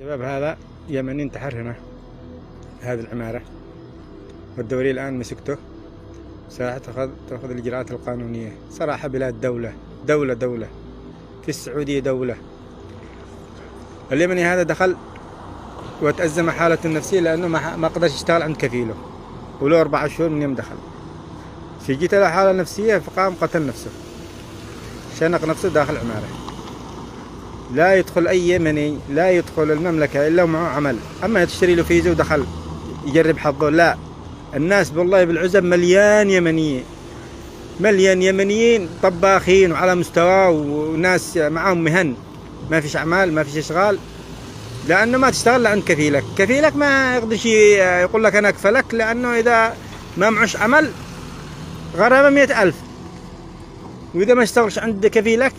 شباب هذا يمني انتحر هنا هذه العمارة، والدولي الآن مسكته. تأخذ الإجراءات القانونية. صراحة بلاد دولة في السعودية دولة. اليمني هذا دخل وتأزم حالته النفسية لأنه ما قدرش يشتغل عند كفيله، وله 4 شهور من يوم دخل. جيت له حالة نفسية فقام قتل نفسه، شنق نفسه داخل عمارة. لا يدخل أي يمني، لا يدخل المملكة إلا ومعه عمل. أما تشتري له فيزا ودخل يجرب حظه، لا. الناس بالله بالعزب مليان يمنيين طباخين وعلى مستوى، وناس معهم مهن، ما فيش أعمال، ما فيش إشغال، لأنه ما تشتغل عند كفيلك ما يقدرش يقول لك أنا أكفلك، لأنه إذا ما معش عمل غرامة 100,000، وإذا ما اشتغلش عند كفيلك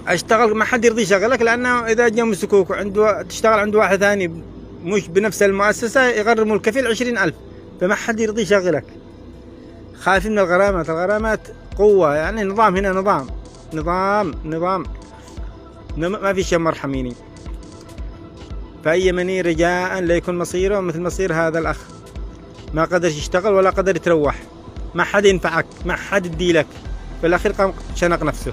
اشتغل ما حد يرضي يشغلك، لأنه إذا جاء مسكوك وعنده تشتغل عند واحد ثاني مش بنفس المؤسسة يغرموا الكفيل 20,000، فما حد يرضي يشغلك. خايفين من الغرامات قوة، يعني نظام هنا نظام ما في شيء مرحميني. فأي يمني رجاء لا يكون مصيره مثل مصير هذا الأخ، ما قدر يشتغل ولا قدر يتروح، ما حد ينفعك، ما حد يديلك، في الأخير قام شنق نفسه.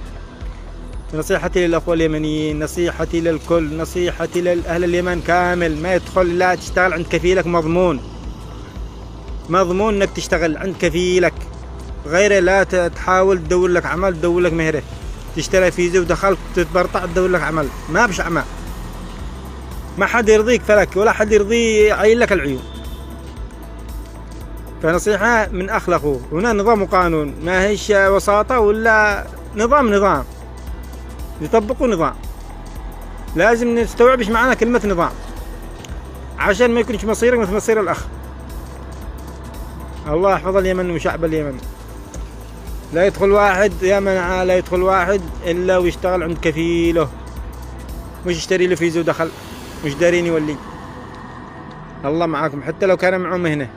نصيحتي للأخوة اليمنيين، نصيحتي للكل، نصيحتي لأهل اليمن كامل، ما يدخل لا تشتغل عند كفيلك. مضمون انك تشتغل عند كفيلك، غيره لا تحاول تدور لك عمل، تدور لك مهرة، تشتري فيزا ودخلت تتبرطع تدور لك عمل، ما بش عمل، ما حد يرضيك فلك، ولا حد يرضي يعين لك العيون. فنصيحة من أخ لأخوه، هنا نظام وقانون، ما هيش وساطة ولا نظام يطبقوا نظام. لازم نستوعب ايش معنى كلمة نظام، عشان ما يكونش مصيرك مثل مصير الأخ. الله يحفظ اليمن وشعب اليمن. لا يدخل واحد إلا ويشتغل عند كفيله، مش يشتري له فيزا ودخل، مش دارين يولي. الله معاكم، حتى لو كان معه مهنة.